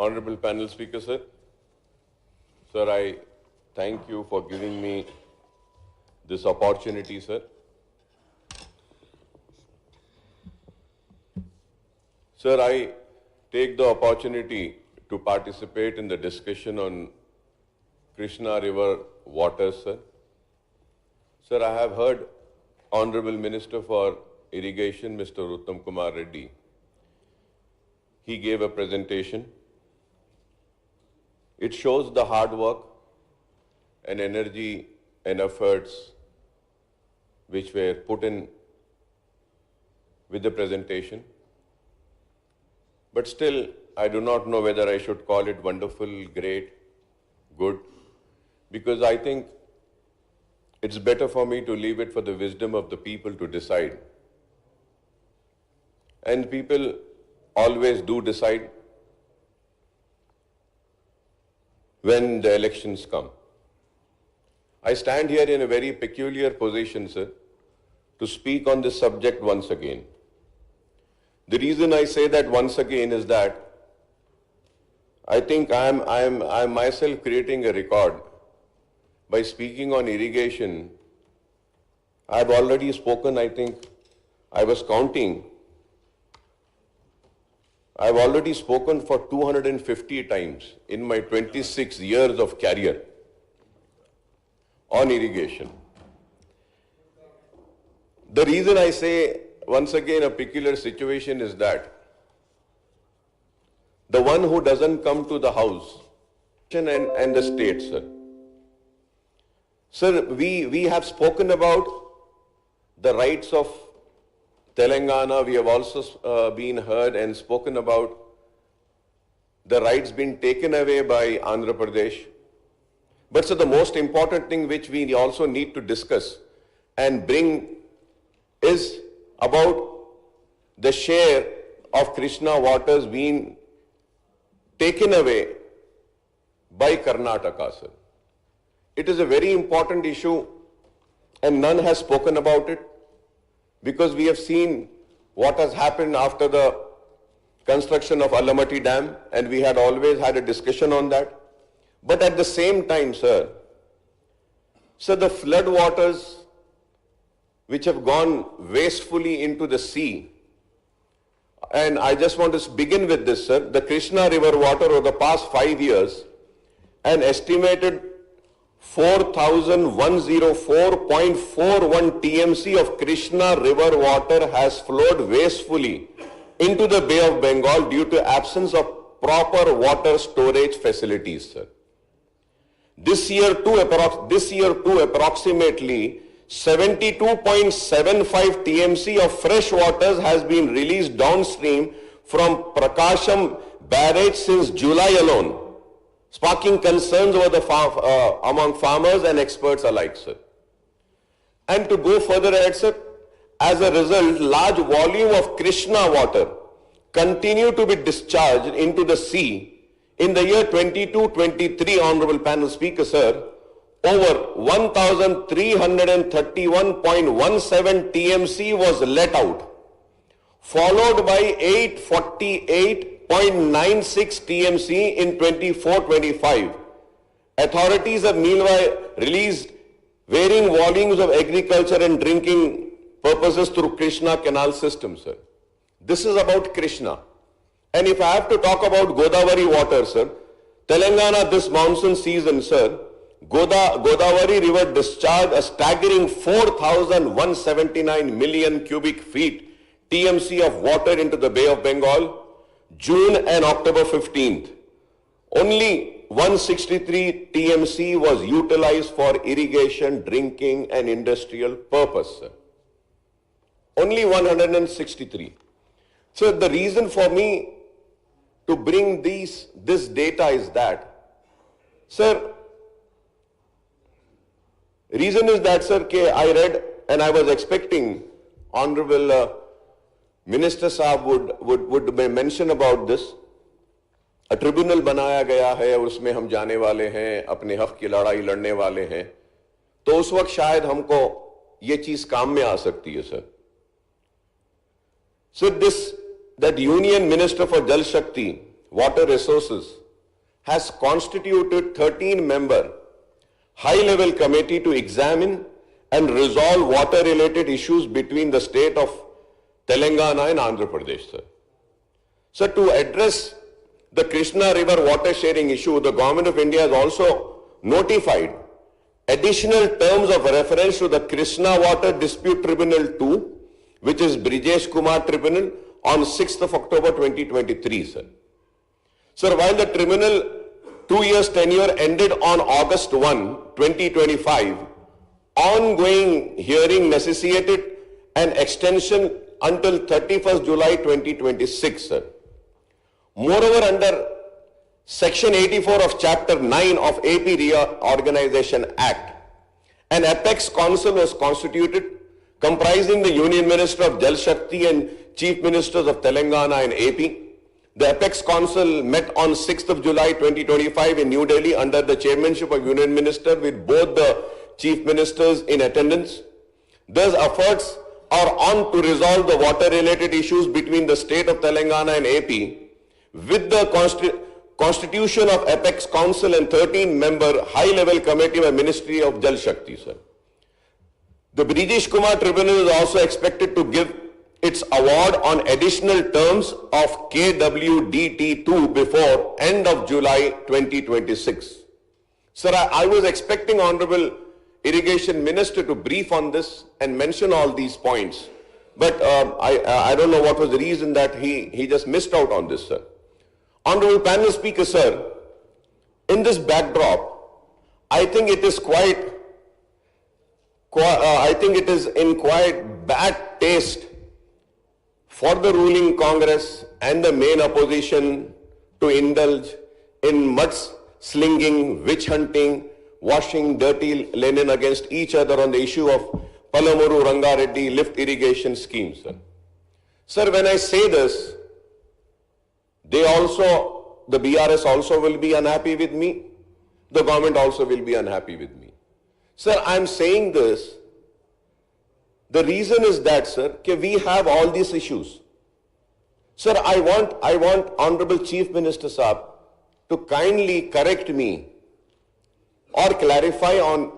Honorable panel speaker, sir. Sir, I thank you for giving me this opportunity, sir. Sir, I take the opportunity to participate in the discussion on Krishna River waters, sir. Sir, I have heard Honorable Minister for Irrigation, Mr. Uttam Kumar Reddy. He gave a presentation. It shows the hard work and energy and efforts which were put in with the presentation. But still, I do not know whether I should call it wonderful, great, good, because I think it's better for me to leave it for the wisdom of the people to decide. And people always do decide when the elections come. I stand here in a very peculiar position, sir, to speak on this subject once again. The reason I say that once again is that I think I am myself creating a record by speaking on irrigation. I've already spoken, I think, I was counting. I've already spoken for 250 times in my 26 years of career on irrigation. The reason I say once again a peculiar situation is that the one who doesn't come to the house and the state, sir. Sir, we have spoken about the rights of Telangana. We have also been heard and spoken about the rights being taken away by Andhra Pradesh. But so the most important thing which we also need to discuss and bring is about the share of Krishna waters being taken away by Karnataka, sir. It is a very important issue and none has spoken about it, because we have seen what has happened after the construction of Alamatti Dam, and we had always had a discussion on that. But at the same time, sir, the flood waters which have gone wastefully into the sea, and I just want to begin with this, sir. The Krishna River water over the past 5 years, an estimated 4,104.41 TMC of Krishna River water has flowed wastefully into the Bay of Bengal due to absence of proper water storage facilities, sir. This year too, approximately 72.75 TMC of fresh waters has been released downstream from Prakasham barrage since July alone, sparking concerns over the among farmers and experts alike, sir. And to go further ahead, sir, as a result, large volume of Krishna water continue to be discharged into the sea. In the year 22-23, Honorable Panel Speaker, sir, over 1,331.17 TMC was let out, followed by 848.96 TMC in 24-25. Authorities have meanwhile released varying volumes of agriculture and drinking purposes through Krishna canal system, sir. This is about Krishna. And if I have to talk about Godavari water, sir, Telangana this monsoon season, sir, Godavari River discharged a staggering 4,179 million cubic feet TMC of water into the Bay of Bengal, June and October 15th. Only 163 TMC was utilized for irrigation, drinking and industrial purpose, sir. Only 163. So the reason for me to bring this data is that, sir, reason is that, sir, I read and I was expecting Honorable Minister Saab would mention about this. A tribunal बनाया गया है और उसमें हम जाने वाले हैं, अपने हक की लड़ाई लड़ने वाले हैं, तो उस वक्त शायद हमको ये चीज काम में आ सकती है, sir. So that Union Minister for Jal Shakti Water Resources has constituted 13-member high-level committee to examine and resolve water-related issues between the state of Telangana and Andhra Pradesh, sir. So to address the Krishna River water sharing issue, the Government of India has also notified additional terms of reference to the Krishna Water Dispute Tribunal 2, which is Brijesh Kumar Tribunal, on 6th of October 2023, sir. Sir, while the tribunal 2 years tenure ended on August 1, 2025, ongoing hearing necessitated an extension until 31st July 2026, sir. Moreover, under Section 84 of Chapter 9 of AP Reorganization Act, an Apex Council was constituted comprising the Union Minister of Jal Shakti and Chief Ministers of Telangana and AP. The Apex Council met on 6th of July 2025 in New Delhi under the chairmanship of Union Minister with both the Chief Ministers in attendance. Thus, efforts are on to resolve the water-related issues between the state of Telangana and AP with the constitution of Apex Council and 13-member high-level committee by Ministry of Jal Shakti, sir. The Brijesh Kumar Tribunal is also expected to give its award on additional terms of KWDT2 before end of July 2026. Sir, I was expecting Honorable Irrigation Minister to brief on this and mention all these points. But I don't know what was the reason that he just missed out on this, sir. Honorable Panel Speaker, sir, in this backdrop, I think it is in quite bad taste for the ruling Congress and the main opposition to indulge in mudslinging, witch hunting, washing dirty linen against each other on the issue of Palamuru Rangareddy lift irrigation scheme, sir. Sir, when I say this, the BRS also will be unhappy with me. The government also will be unhappy with me. Sir, I am saying this. The reason is that, sir, we have all these issues. Sir, I want Honorable Chief Minister Saab to kindly correct me or clarify on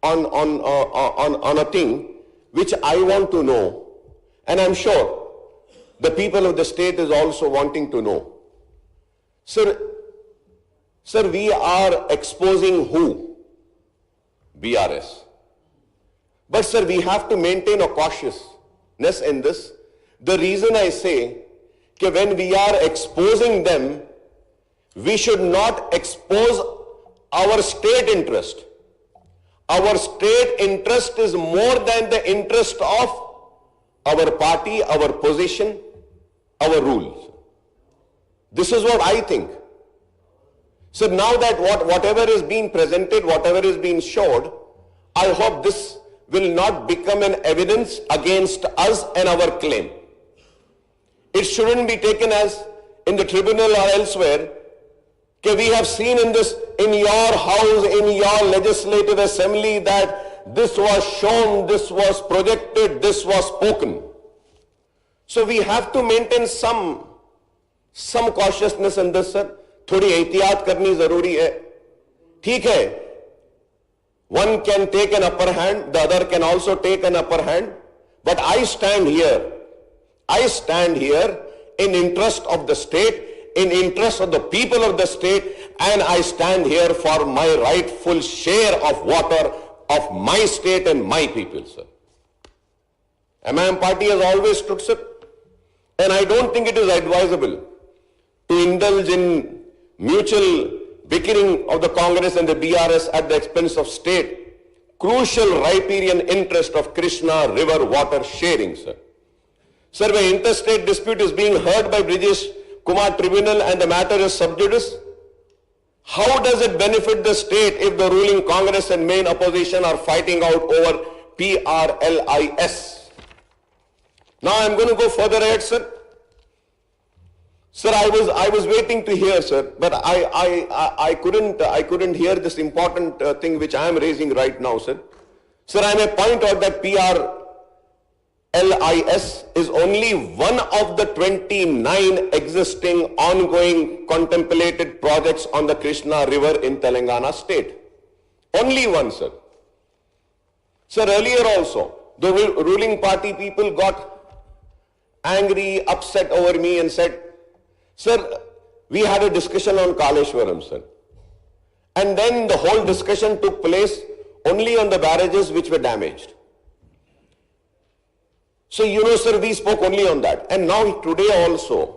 a thing which I want to know, and I'm sure the people of the state is also wanting to know. Sir, we are exposing who? BRS. But sir, we have to maintain a cautiousness in this. The reason I say that when we are exposing them, we should not expose our state interest. Our state interest is more than the interest of our party, our position, our rules. This is what I think. So now that whatever is being presented, whatever is being showed, I hope this will not become an evidence against us and our claim. It shouldn't be taken as in the tribunal or elsewhere that we have seen in your house, in your legislative assembly, that this was shown, this was projected, this was spoken. So we have to maintain some cautiousness in this, sir. थोड़ी एहतियात करनी जरूरी है. ठीक है, one can take an upper hand, the other can also take an upper hand, but I stand here in interest of the state, in interest of the people of the state, and I stand here for my rightful share of water of my state and my people, sir. MIM party has always stood, sir, and I don't think it is advisable to indulge in mutual bickering of the Congress and the BRS at the expense of state, crucial riparian interest of Krishna River water sharing, sir. Sir, when interstate dispute is being heard by Brijesh Kumar Tribunal and the matter is sub judice, how does it benefit the state if the ruling Congress and main opposition are fighting out over PRLIS? Now I'm going to go further ahead, sir. Sir, I was waiting to hear, sir, but I couldn't hear this important thing which I am raising right now, sir. Sir, I may point out that LIS is only one of the 29 existing ongoing contemplated projects on the Krishna River in Telangana state. Only one, sir. Sir, earlier also, the ruling party people got angry, upset over me and said, sir, we had a discussion on Kaleshwaram, sir. And then the whole discussion took place only on the barrages which were damaged. So, you know, sir, we spoke only on that. And now today also,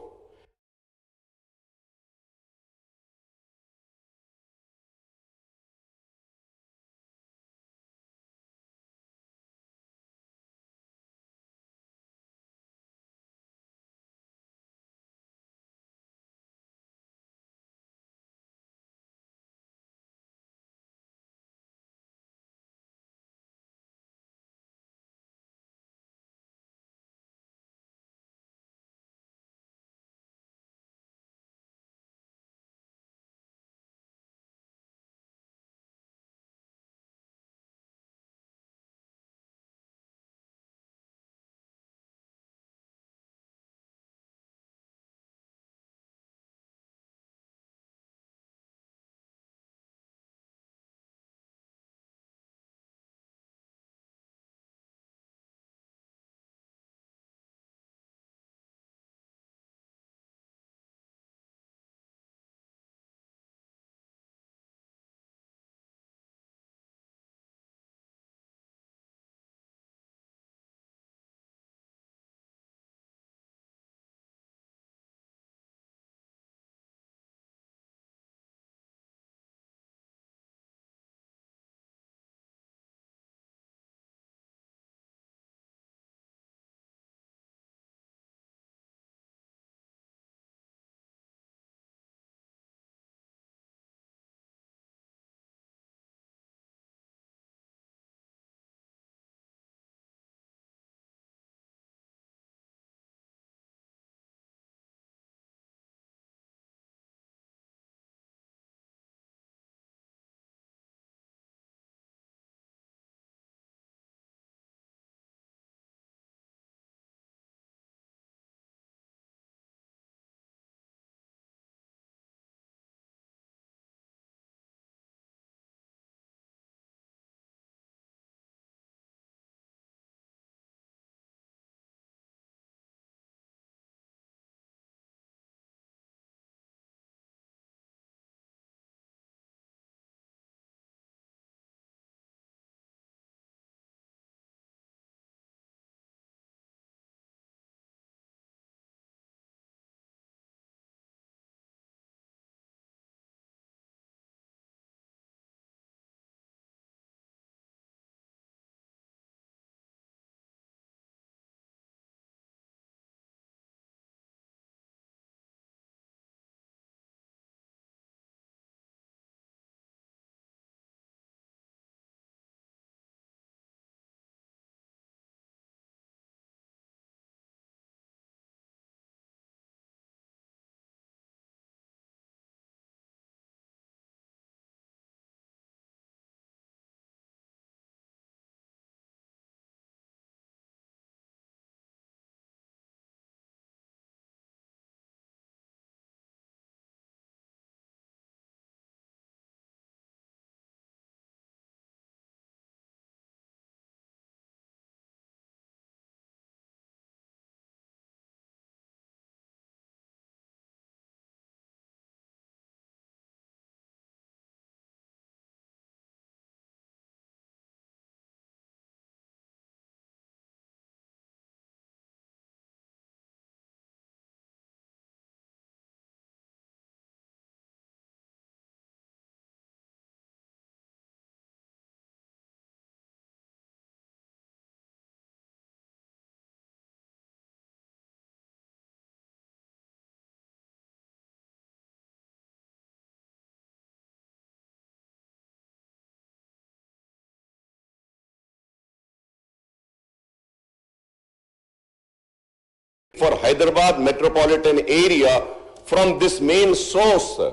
for Hyderabad metropolitan area from this main source, sir.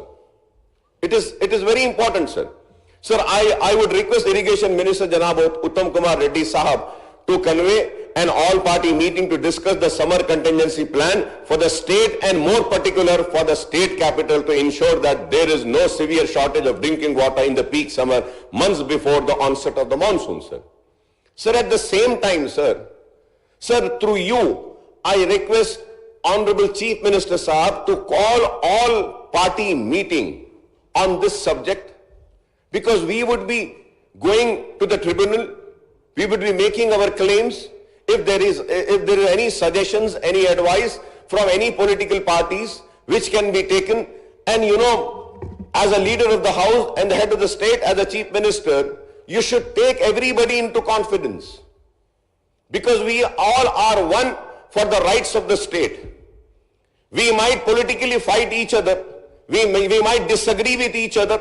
It is very important, sir. Sir, I would request Irrigation Minister Janab Uttam Kumar Reddy Sahab to convey an all-party meeting to discuss the summer contingency plan for the state and more particular for the state capital to ensure that there is no severe shortage of drinking water in the peak summer months before the onset of the monsoon, sir. Sir, at the same time, sir, through you, I request Honorable Chief Minister Saab to call all-party meeting on this subject, because we would be going to the tribunal, we would be making our claims. If there is any suggestions, any advice from any political parties which can be taken, and as a leader of the house and the head of the state, as a chief minister, you should take everybody into confidence, because we all are one for the rights of the state. We might politically fight each other, we might disagree with each other,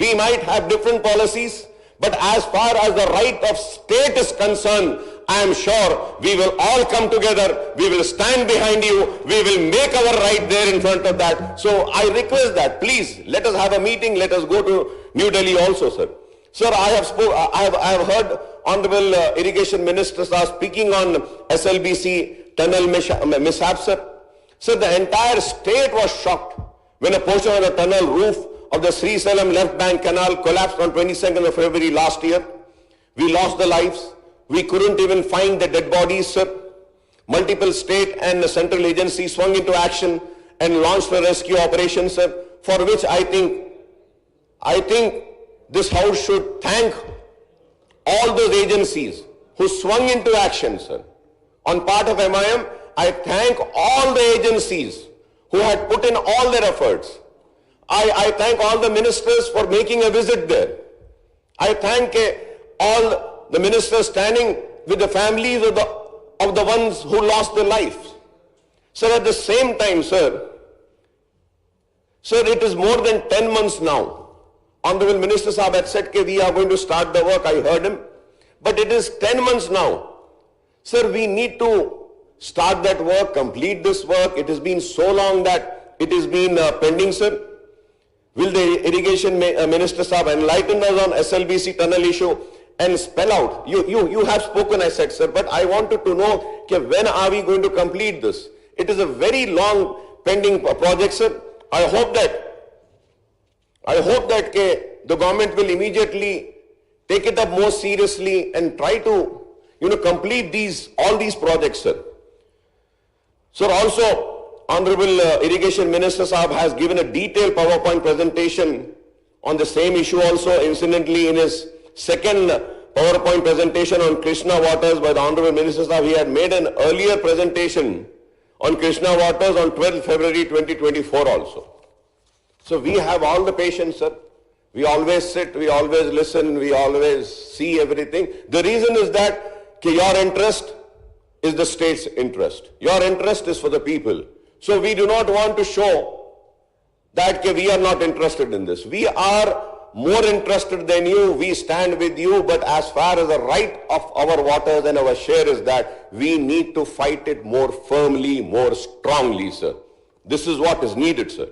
we might have different policies, but as far as the right of state is concerned, I am sure we will all come together, we will stand behind you, we will make our right there in front of that. So I request that, please, let us have a meeting, let us go to New Delhi also, sir. Sir, I have heard Honorable Irrigation Minister speaking on SLBC tunnel mishap, sir. Sir, the entire state was shocked when a portion of the tunnel roof of the Sri Salem left bank canal collapsed on 22nd of February last year. We lost the lives. We couldn't even find the dead bodies, sir. Multiple state and central agencies swung into action and launched a rescue operation, sir, for which I think this house should thank all those agencies who swung into action, sir. On part of MIM, I thank all the agencies who had put in all their efforts. I thank all the ministers for making a visit there. I thank all the ministers standing with the families of the ones who lost their lives. Sir, at the same time, sir, it is more than 10 months now. Honorable Minister Saab had said that we are going to start the work. I heard him. But it is 10 months now. Sir, we need to start that work, complete this work. It has been so long that it has been pending, sir. Will the Irrigation Minister Saab enlighten us on SLBC tunnel issue and spell out? You have spoken, I said, sir, but I wanted to know when are we going to complete this? It is a very long pending project, sir. I hope that the government will immediately take it up more seriously and try to complete all these projects, sir. Sir, also, Honorable Irrigation Minister Saab has given a detailed PowerPoint presentation on the same issue also. Incidentally, in his second PowerPoint presentation on Krishna waters by the Honorable Minister Saab, he had made an earlier presentation on Krishna waters on 12th February 2024 also. So we have all the patience, sir. We always sit, we always listen, we always see everything. The reason is that your interest is the state's interest. Your interest is for the people. So we do not want to show that we are not interested in this. We are more interested than you. We stand with you. But as far as the right of our waters and our share is that, we need to fight it more firmly, more strongly, sir. This is what is needed, sir.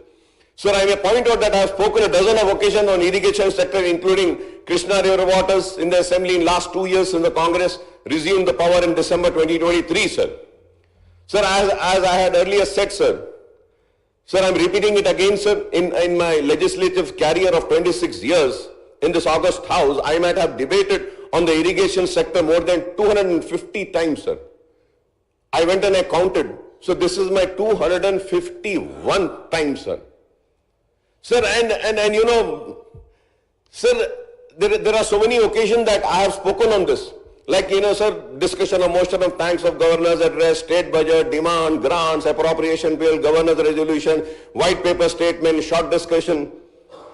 Sir, I may point out that I have spoken a dozen of occasions on irrigation sector, including Krishna River waters in the Assembly in last 2 years since the Congress resumed the power in December 2023, sir. Sir, as I had earlier said, sir, I'm repeating it again, sir, in my legislative career of 26 years in this August House, I might have debated on the irrigation sector more than 250 times, sir. I went and I counted. So this is my 251 times, sir. Sir, and sir, there are so many occasions that I have spoken on this. Like, sir, discussion of motion of thanks of governor's address, state budget, demand, grants, appropriation bill, governor's resolution, white paper statement, short discussion.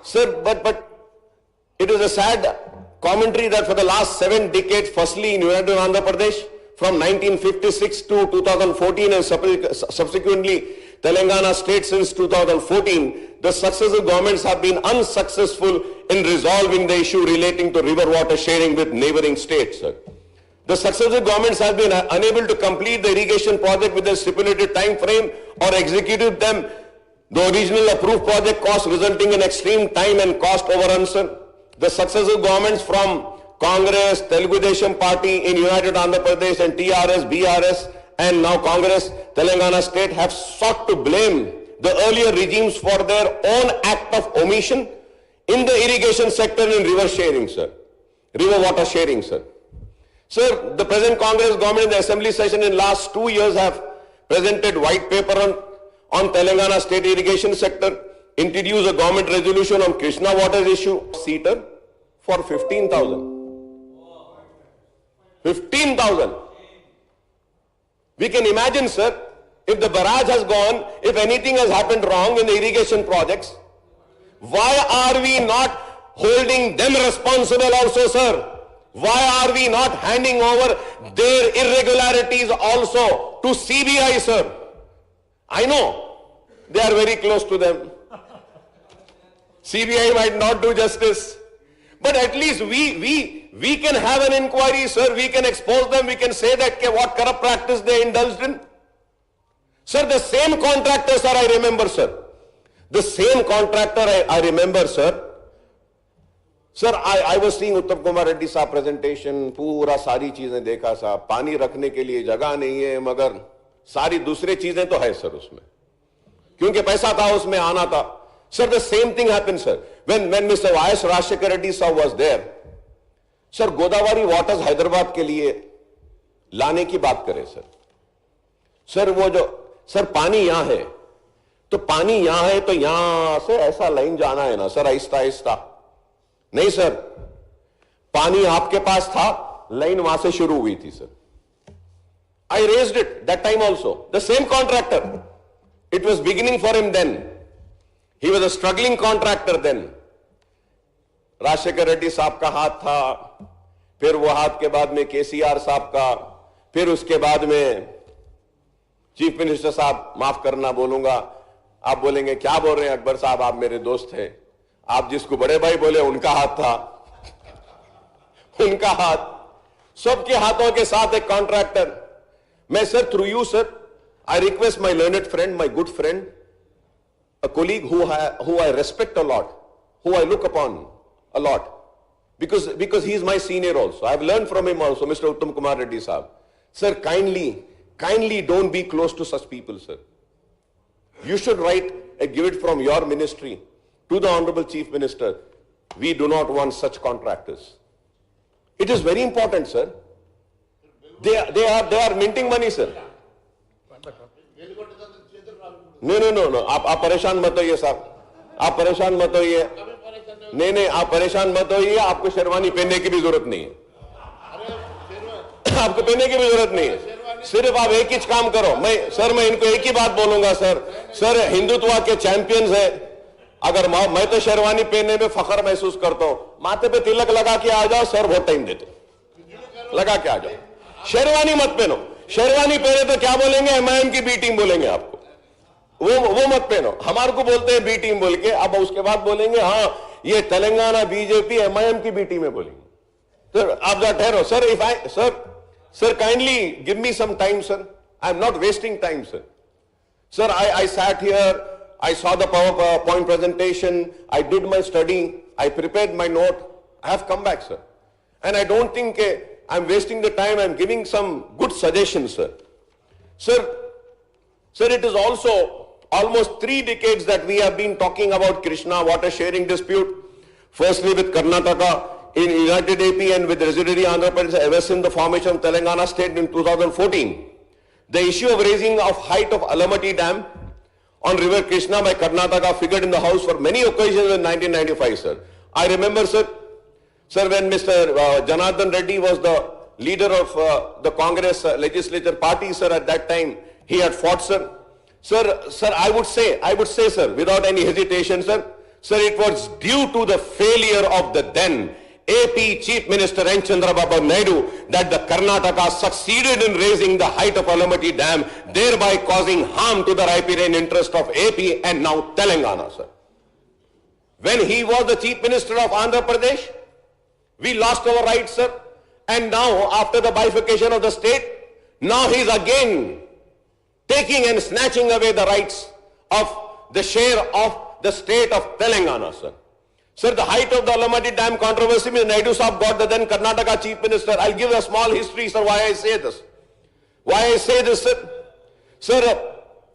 Sir, but it is a sad commentary that for the last 7 decades, firstly in United Andhra Pradesh, from 1956 to 2014 and subsequently Telangana state since 2014, the successive governments have been unsuccessful in resolving the issue relating to river water sharing with neighboring states, sir. The successive governments have been unable to complete the irrigation project within a stipulated time frame or executed them. The original approved project cost resulting in extreme time and cost overruns, sir. The successive governments from Congress, Telugu Desam Party in United Andhra Pradesh and TRS, BRS and now Congress, Telangana state have sought to blame the earlier regimes for their own act of omission in the irrigation sector and river sharing, sir. River water sharing, sir. Sir, the present Congress government in the assembly session in last 2 years have presented white paper on Telangana state irrigation sector, introduced a government resolution on Krishna water issue, seater for 15,000. 15,000. We can imagine, sir, if the barrage has gone, if anything has happened wrong in the irrigation projects, why are we not holding them responsible also, sir? Why are we not handing over their irregularities also to CBI, sir? I know they are very close to them. CBI might not do justice, but at least we can have an inquiry, sir. We can expose them. We can say that what corrupt practice they indulged in. Sir, the same contractor, sir, I remember, sir. The same contractor, I remember, sir. Sir, I was seeing Uttam Kumar Reddy साहब presentation, पूरा सारी चीजें देखा साहब, पानी रखने के लिए जगह नहीं है, मगर सारी दूसरी चीजें तो है सर उसमें, क्योंकि पैसा था उसमें आना था. Sir, the same thing happened, sir. When Mr. Y.S. Rajshekar Reddy साहब was there, sir, Godavari waters Hyderabad के लिए लाने की बात करें सर. सर वो जो सर पानी यहां है, तो पानी यहां है तो यहां से ऐसा लाइन जाना है ना सर, आहिस्ता आहिस्ता. नहीं सर, पानी आपके पास था, लाइन वहां से शुरू हुई थी sir. I raised it that time also. The same contractor. It was beginning for him then. He was a struggling contractor then. Rajashekhar Reddy साहब का हाथ था, फिर वो हाथ के बाद में केसीआर साहब का, फिर उसके बाद में चीफ मिनिस्टर साहब, माफ करना बोलूंगा, आप बोलेंगे क्या बोल रहे हैं अकबर साहब, आप मेरे दोस्त हैं, आप जिसको बड़े भाई बोले उनका हाथ था. उनका हाथ, सबके हाथों के साथ एक कॉन्ट्रैक्टर. मैं sir, through you sir, I request my learned friend, my good friend, a colleague who I respect a lot, who I look upon a lot, because he is my senior also. I have learned from him also, Mr. Uttam Kumar Reddy Sahab. Sir, kindly don't be close to such people, sir. You should write and give it from your ministry to the Honorable Chief Minister. We do not want such contractors. It is very important, sir. They are minting money, sir. No. आप परेशान मत होइए साहब, आप परेशान मत होइए. नहीं, आप परेशान मत होइए. आपको शेरवानी पहनने की भी जरूरत नहीं है. आपको पहनने की भी जरूरत नहीं है. सिर्फ आप एक ही काम करो. मैं इनको एक ही बात बोलूंगा सर, हिंदुत्व के चैंपियंस है. अगर मैं तो शेरवानी पहनने में फख्र महसूस करता हूं. माथे पे तिलक लगा के आ जाओ सर, बहुत टाइम देते, लगा के आ जाओ. शेरवानी मत पहनो. शेरवानी पहने तो क्या बोलेंगे, एमआईएम की बी टीम बोलेंगे आपको. वो मत पहनो. हमारे को बोलते हैं बी टीम बोल के, अब उसके बाद बोलेंगे हाँ ये तेलंगाना बीजेपी एमआईएम की बी टीम है बोलेंगे. तो आप जा ठहरो sir. If I sir kindly give me some time sir. I am not wasting time sir. Sir, I sat here, I saw the PowerPoint presentation, I did my study, I prepared my note, I have come back, sir. And I don't think I'm wasting the time, I'm giving some good suggestions, sir. Sir, it is also almost 3 decades that we have been talking about Krishna water sharing dispute. Firstly with Karnataka in United AP and with residuary Andhra Pradesh ever since the formation of Telangana state in 2014. The issue of raising of height of Alamatti Dam on river Krishna by Karnataka figured in the House for many occasions in 1995, sir. I remember, sir, when Mr. Janardhan Reddy was the leader of the Congress legislature party, sir, at that time, he had fought, sir. Sir, I would say, sir, without any hesitation, sir, it was due to the failure of the then AP Chief Minister N. Chandrababu Naidu that the Karnataka succeeded in raising the height of Alamatti Dam, thereby causing harm to the riparian interest of AP and now Telangana, sir. When he was the Chief Minister of Andhra Pradesh, we lost our rights, sir. And now, after the bifurcation of the state, now he is again taking and snatching away the rights of the share of the state of Telangana, sir. Sir, the height of the Alamatti Dam controversy, Mr. Naidu Saab got the then Karnataka Chief Minister. I'll give a small history, sir, why I say this. Why I say this, sir? Sir,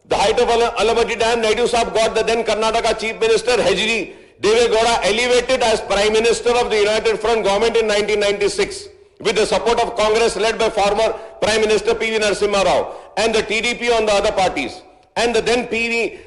the height of Alamatti Dam, Naidu Saab got the then Karnataka Chief Minister, H.D. Deve Gowda, elevated as Prime Minister of the United Front government in 1996 with the support of Congress led by former Prime Minister P.V. Narasimha Rao and the TDP on the other parties. And the then PM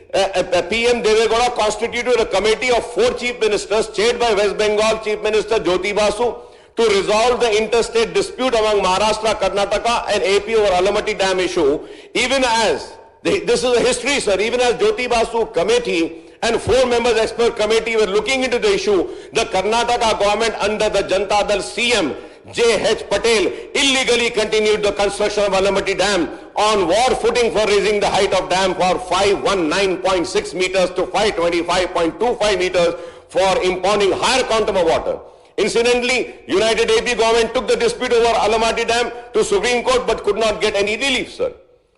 Deve Gowda constituted a committee of 4 chief ministers chaired by West Bengal Chief Minister Jyoti Basu to resolve the interstate dispute among Maharashtra, Karnataka and AP over Alamatti Dam issue. Even as, this is a history, sir, even as Jyoti Basu committee and 4 members expert committee were looking into the issue, the Karnataka government under the Janata Dal CM J.H. Patel illegally continued the construction of Alamatti Dam on war footing for raising the height of dam for 519.6 meters to 525.25 meters for impounding higher quantum of water. Incidentally, United AP government took the dispute over Alamatti Dam to Supreme Court but could not get any relief, sir.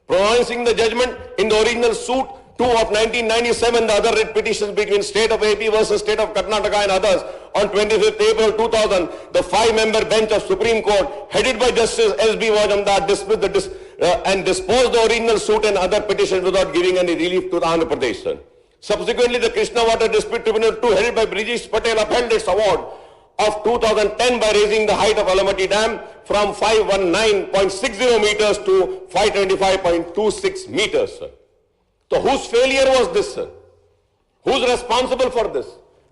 Pronouncing the judgment in the original suit 2 of 1997, the other writ petitions between State of AP versus State of Karnataka and others on 25th April 2000, the 5-member bench of Supreme Court, headed by Justice S.B. Majumdar, dismissed and disposed the original suit and other petitions without giving any relief to the Andhra Pradesh, sir. Subsequently, the Krishna Water Dispute Tribunal 2, headed by Brijesh Patel, upheld its award of 2010 by raising the height of Alamatti Dam from 519.60 meters to 525.26 meters, sir. So whose failure was this, sir? Who's responsible for this?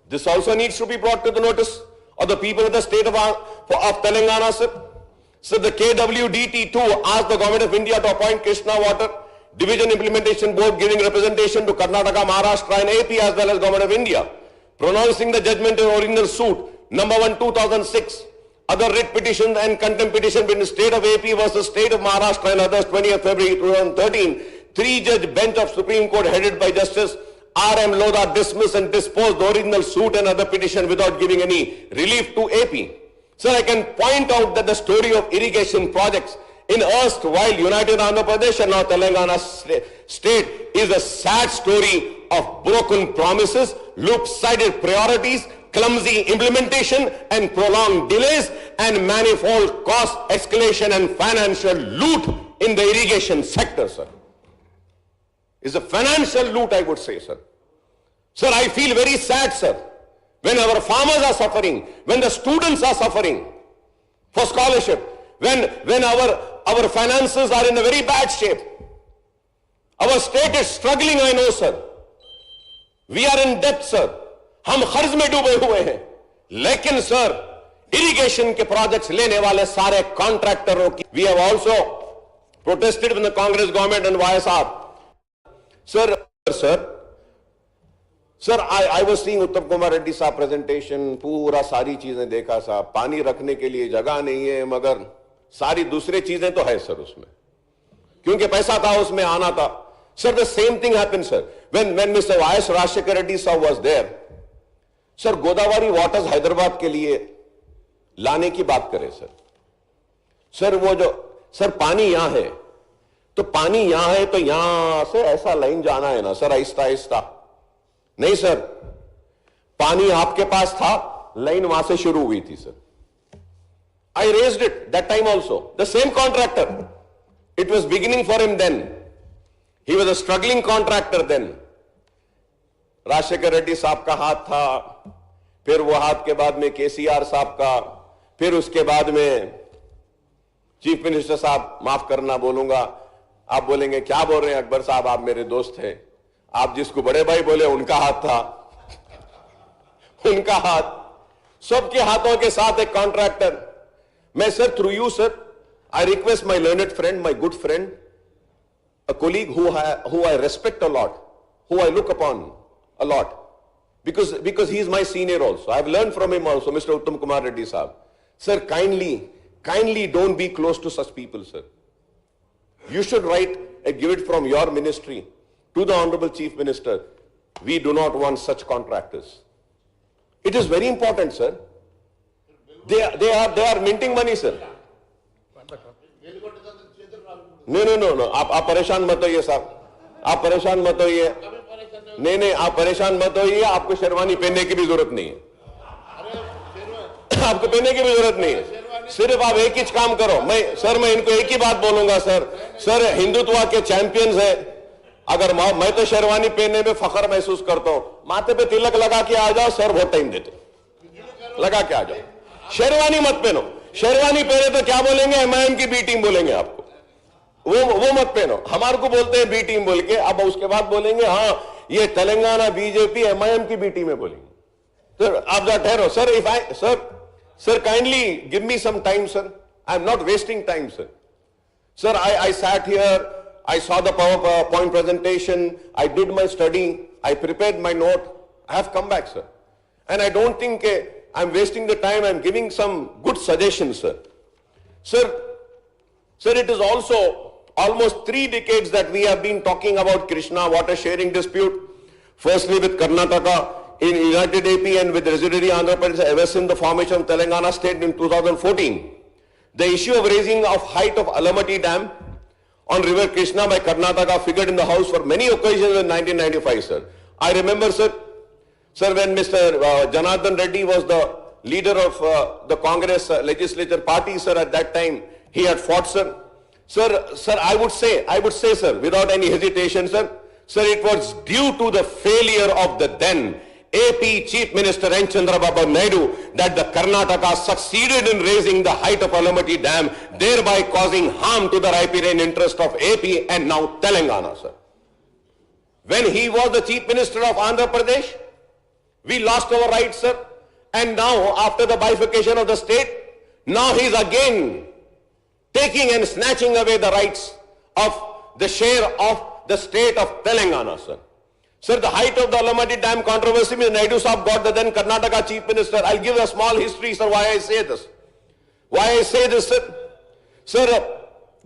This also needs to be brought to the notice of the people of the state of Telangana, sir. So the KWDT2 asked the Government of India to appoint Krishna Water Division Implementation Board giving representation to Karnataka, Maharashtra and AP as well as Government of India. Pronouncing the judgment in original suit number 1 2006, other writ petitions and contempt petition between State of AP versus State of Maharashtra and others 20th February 2013, 3-judge bench of Supreme Court headed by Justice R.M. Lodha dismissed and disposed the original suit and other petition without giving any relief to AP. So I can point out that the story of irrigation projects in erstwhile United Andhra Pradesh and now Telangana state is a sad story of broken promises, loop-sided priorities, clumsy implementation and prolonged delays and manifold cost escalation and financial loot in the irrigation sector, sir. Is a financial loot, I would say, sir. Sir, I feel very sad, sir, when our farmers are suffering, when the students are suffering for scholarship, when our finances are in a very bad shape. Our state is struggling, I know, sir. We are in debt, sir. हम खर्च में डूबे हुए हैं, लेकिन sir irrigation के projects लेने वाले सारे कॉन्ट्रैक्टरों की we have also protested with the Congress government and YSR. Sir, I was seeing Uttam Kumar Reddy साहब presentation, पूरा सारी चीजें देखा साहब, पानी रखने के लिए जगह नहीं है, मगर सारी दूसरी चीजें तो है सर उसमें, क्योंकि पैसा था उसमें आना था. Sir, the same thing happened, sir. When Mr. Y.S. Rajshekar Reddy साहब was there, sir Godavari waters Hyderabad के लिए लाने की बात करें सर. सर वो जो सर पानी यहां है, तो पानी यहां है तो यहां से ऐसा लाइन जाना है ना सर, आहिस्ता आहिस्ता. नहीं सर, पानी आपके पास था, लाइन वहां से शुरू हुई थी sir. I raised it that time also. The same contractor, it was beginning for him then. He was a struggling contractor then. Rajashekhar Reddy साहब का हाथ था, फिर वो हाथ के बाद में केसीआर साहब का, फिर उसके बाद में चीफ मिनिस्टर साहब, माफ करना बोलूंगा, आप बोलेंगे क्या बोल रहे हैं अकबर साहब, आप मेरे दोस्त हैं, आप जिसको बड़े भाई बोले उनका हाथ था. उनका हाथ, सबके हाथों के साथ एक कॉन्ट्रैक्टर. मैं sir through you sir, I request my learned friend, my good friend, a colleague who I respect a lot, who I look upon a lot, because he is my senior also. I have learned from him also, Mr. Uttam Kumar Reddy Sahab. Sir, kindly don't be close to such people, sir. You should write and give it from your ministry to the Honorable Chief Minister. We do not want such contractors. It is very important, sir. They are minting money, sir. No. आप परेशान मत होइए साहब, आप परेशान मत होइए. नहीं, आप परेशान मत होइए, आपको शेरवानी पहनने की भी जरूरत नहीं है. आपको पहनने की भी जरूरत नहीं है, सिर्फ आप एक ही काम करो। मैं इनको एक ही बात बोलूंगा सर हिंदुत्व के चैंपियंस है। अगर मैं तो शेरवानी पहनने में फख्र महसूस करता हूं, माथे पे तिलक लगा के आ जाओ सर, बहुत टाइम देते, लगा के आ जाओ। शेरवानी मत पहनो, शेरवानी पहने तो क्या बोलेंगे, एमआईएम की बी टीम बोलेंगे आपको, वो मत पहनो। हमारे को बोलते हैं बी टीम बोल के, अब उसके बाद बोलेंगे हाँ ये तेलंगाना बीजेपी एमआईएम की बी टीम में बोलेंगे। सर आप जा ठहरो sir, if I sir kindly give me some time sir, I am not wasting time sir. Sir, I sat here, I saw the PowerPoint presentation, I did my study, I prepared my note, I have come back, sir. And I don't think I'm wasting the time, I'm giving some good suggestions, sir. Sir, it is also almost 3 decades that we have been talking about Krishna water sharing dispute. Firstly with Karnataka in United AP and with residuary Andhra Pradesh ever since the formation of Telangana state in 2014. The issue of raising of height of Alamatti Dam on River Krishna by Karnataka figured in the House for many occasions in 1995, sir. I remember, sir, when Mr. Janardhan Reddy was the leader of the Congress legislature party, sir, at that time, he had fought, sir. Sir, I would say, sir, without any hesitation, sir, it was due to the failure of the then AP Chief Minister N. Chandrababu Naidu that the Karnataka succeeded in raising the height of Alamatti Dam, thereby causing harm to the riparian interest of AP and now Telangana, sir. When he was the Chief Minister of Andhra Pradesh, we lost our rights, sir. And now, after the bifurcation of the state, now he is again taking and snatching away the rights of the share of the state of Telangana, sir. Sir, the height of the Alamatti Dam controversy, Mr. Naidu Sahab got the then Karnataka Chief Minister. I'll give a small history, sir, why I say this. Sir,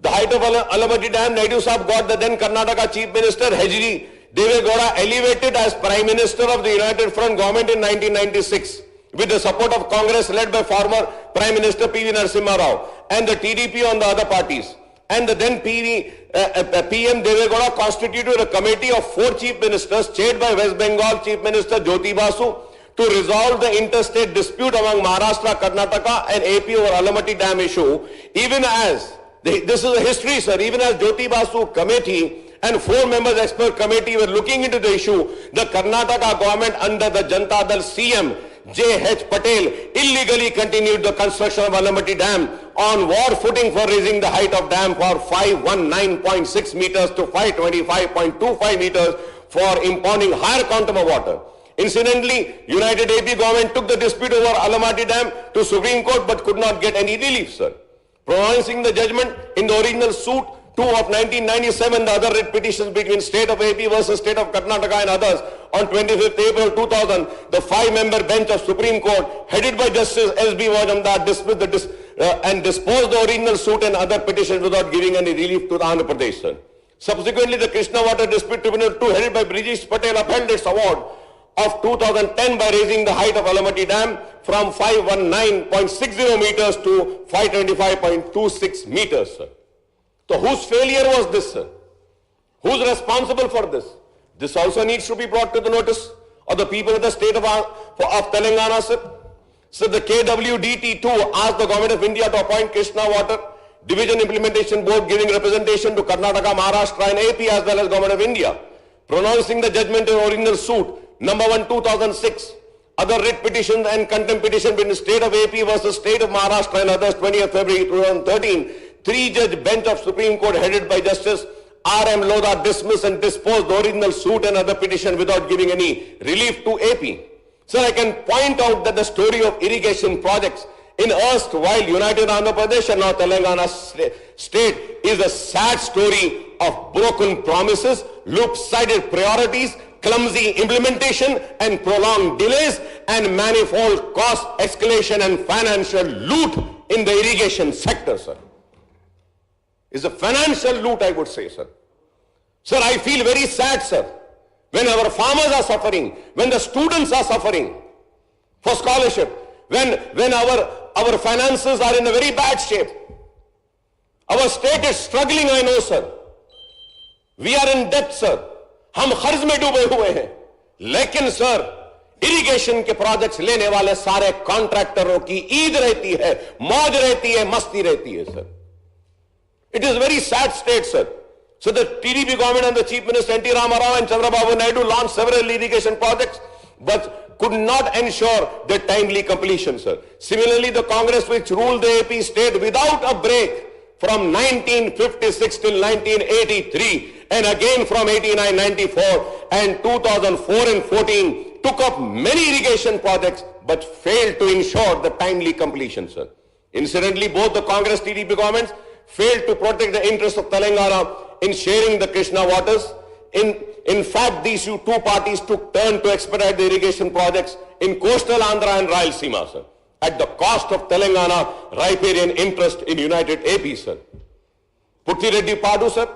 the height of Alamatti Dam, Naidu Sahab got the then Karnataka Chief Minister, H.D. Devegowda, elevated as Prime Minister of the United Front government in 1996 with the support of Congress led by former Prime Minister P.V. Narasimha Rao and the TDP on the other parties. And the then PM Devegowda constituted a committee of 4 chief ministers chaired by West Bengal Chief Minister Jyoti Basu to resolve the interstate dispute among Maharashtra, Karnataka and AP over Alamatti Dam issue. Even as, this is a history, sir, even as Jyoti Basu committee and 4 members expert committee were looking into the issue, the Karnataka government under the Janata Dal CM J.H. Patel illegally continued the construction of Alamatti Dam on war footing for raising the height of dam for 519.6 meters to 525.25 meters for impounding higher quantum of water. Incidentally, United AP government took the dispute over Alamatti Dam to Supreme Court but could not get any relief, sir. Pronouncing the judgment in the original suit 2 of 1997, the other writ petitions between State of AP versus State of Karnataka and others, on 25th April 2000, the 5-member bench of Supreme Court, headed by Justice S.B. Majumdar, dismissed and disposed the original suit and other petitions without giving any relief to the Andhra Pradesh, sir. Subsequently, the Krishna Water Dispute Tribunal 2, headed by Brijesh Patel, upheld its award of 2010 by raising the height of Alamatti Dam from 519.60 meters to 525.26 meters, sir. So whose failure was this, sir? Who's responsible for this? This also needs to be brought to the notice of the people of the state of Telangana, sir. So the KWDT2 asked the Government of India to appoint Krishna Water Division Implementation Board giving representation to Karnataka, Maharashtra and AP as well as Government of India. Pronouncing the judgment in original suit number 1 2006, other writ petitions and contempt petition between the state of AP versus state of Maharashtra and others 20th February 2013, 3-judge bench of Supreme Court headed by Justice R.M. Lodha dismissed and disposed the original suit and other petition without giving any relief to AP. So I can point out that the story of irrigation projects in erstwhile United Andhra Pradesh and now Telangana state is a sad story of broken promises, loop-sided priorities, clumsy implementation and prolonged delays and manifold cost escalation and financial loot in the irrigation sector, sir. It's a financial loot, I would say, sir. Sir, I feel very sad, sir, when our farmers are suffering, when the students are suffering for scholarship, when our finances are in a very bad shape. Our state is struggling, I know, sir. We are in debt, sir. हम खर्च में डूबे हुए हैं. लेकिन, sir, irrigation के projects लेने वाले सारे कॉन्ट्रैक्टरों की ईद रहती है, मौज रहती है, मस्ती रहती है sir. It is very sad state, sir. So the TDP government and the Chief Minister N.T. Rama Rao and Chandrababu Naidu launched several irrigation projects, but could not ensure their timely completion, sir. Similarly, the Congress which ruled the AP state without a break from 1956 till 1983 and again from 89-94 and 2004 and 14 took up many irrigation projects but failed to ensure the timely completion, sir. Incidentally, both the Congress TDP governments failed to protect the interests of Telangana in sharing the Krishna waters. In fact, these two parties took turn to expedite the irrigation projects in coastal Andhra and Rayalaseema, sir, at the cost of Telangana riparian interest in United AP, sir. Putti Reddy Padu, sir.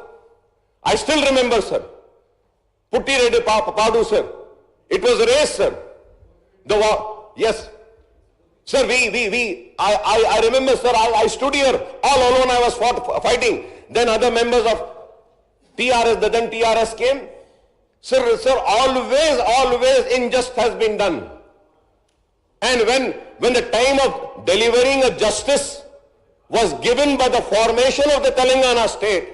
I still remember, sir. Putti Reddy Padu, sir. It was a race, sir. Yes. Sir, I remember, sir, I stood here all alone, I was fighting. Then other members of TRS, the then TRS came. Sir, always injustice has been done. And when the time of delivering a justice was given by the formation of the Telangana state,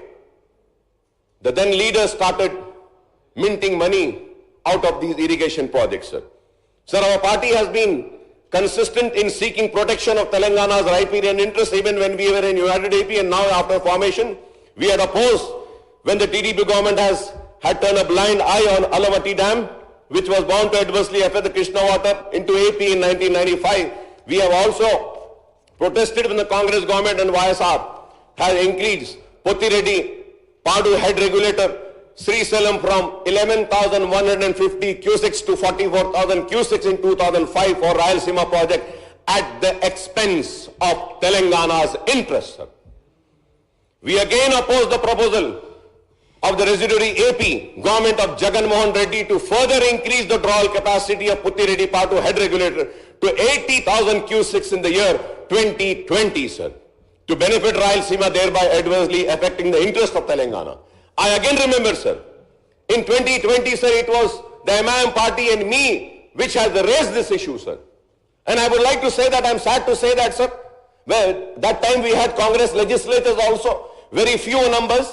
the then leaders started minting money out of these irrigation projects, sir. Sir, our party has been consistent in seeking protection of Telangana's riparian interests even when we were in United AP, and now after formation, we had opposed when the TDP government had turned a blind eye on Alavati Dam, which was bound to adversely affect the Krishna water into AP in 1995. We have also protested when the Congress government and YSR has increased Putti Reddy Padu head regulator Srisailam from 11,150 cusecs to 44,000 cusecs in 2005 for Rayalaseema project at the expense of Telangana's interests. We again oppose the proposal of the residuary AP government of Jagan Mohan Reddy to further increase the drawal capacity of Putti Reddy Padu head regulator to 80,000 cusecs in the year 2020, sir, to benefit Rayalaseema, thereby adversely affecting the interest of Telangana. I again remember, sir, in 2020, sir, it was the MIM party and me which has raised this issue, sir. And I would like to say that, I'm sad to say that, sir, well, that time we had Congress legislators also, very few numbers,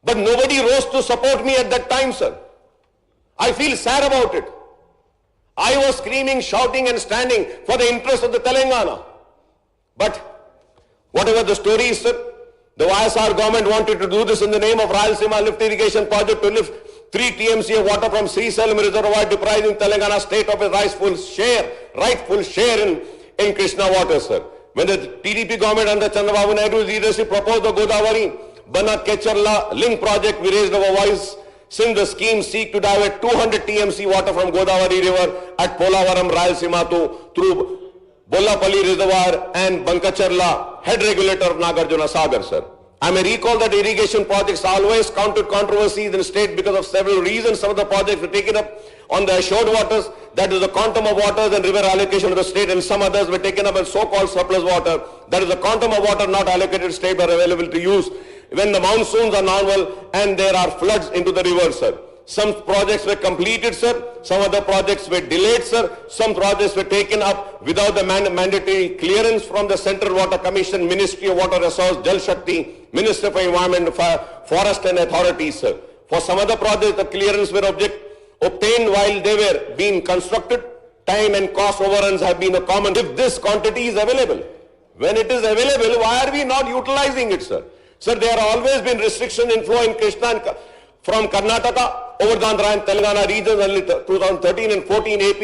but nobody rose to support me at that time, sir. I feel sad about it. I was screaming, shouting and standing for the interest of the Telangana. But whatever the story is, sir, the YSR government wanted to do this in the name of Rayalaseema lift irrigation project to lift 3 TMC of water from Srisailam reservoir, depriving Telangana state of its rightful share in Krishna water, sir. When the TDP government under Chandrababu Naidu's leadership proposed the Godavari Banna-Kecharla link project, we raised our voice since the scheme seek to divert 200 TMC water from Godavari river at Polavaram, Rayalaseema through Bollapalli reservoir and Bankacharla head regulator of Nagarjuna Sagar, sir. I may recall that irrigation projects always countered controversies in the state because of several reasons. Some of the projects were taken up on the assured waters, that is the quantum of waters and river allocation of the state, and some others were taken up as so-called surplus water, that is the quantum of water not allocated to state but available to use when the monsoons are normal and there are floods into the rivers, sir. Some projects were completed, sir. Some other projects were delayed, sir. Some projects were taken up without the mandatory clearance from the Central Water Commission, Ministry of Water Resources, Jal Shakti, Minister for Environment, Forest and Authorities, sir. For some other projects, the clearance were obtained while they were being constructed. Time and cost overruns have been a common. If this quantity is available, when it is available, why are we not utilizing it, sir? Sir, there have always been restriction in flow in Krishna from Karnataka over the Andhra and Telangana regions until 2013 and 14, AP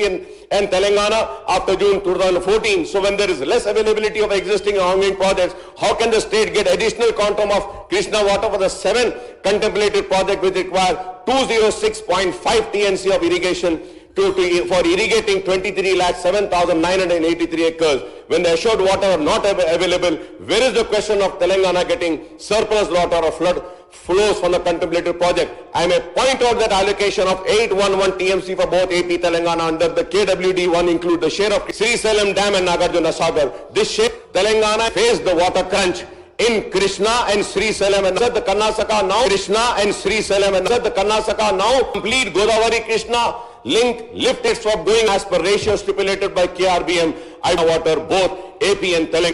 and Telangana after June 2014. So when there is less availability of existing and ongoing projects, how can the state get additional quantum of Krishna water for the 7 contemplated projects which require 206.5 TNC of irrigation for irrigating 23,07,983 acres? When the assured water are not available, where is the question of Telangana getting surplus water or flood flows from the contemplated project? I may point out that allocation of 811 TMC for both AP Telangana under the KWD1 include the share of Srisailam Dam and Nagarjuna Sagar. This share, Telangana faced the water crunch in Krishna and Srisailam, and the Karnataka now complete Godavari Krishna link, lift it from doing as per ratio stipulated by KRBM, I water both AP and Telangana.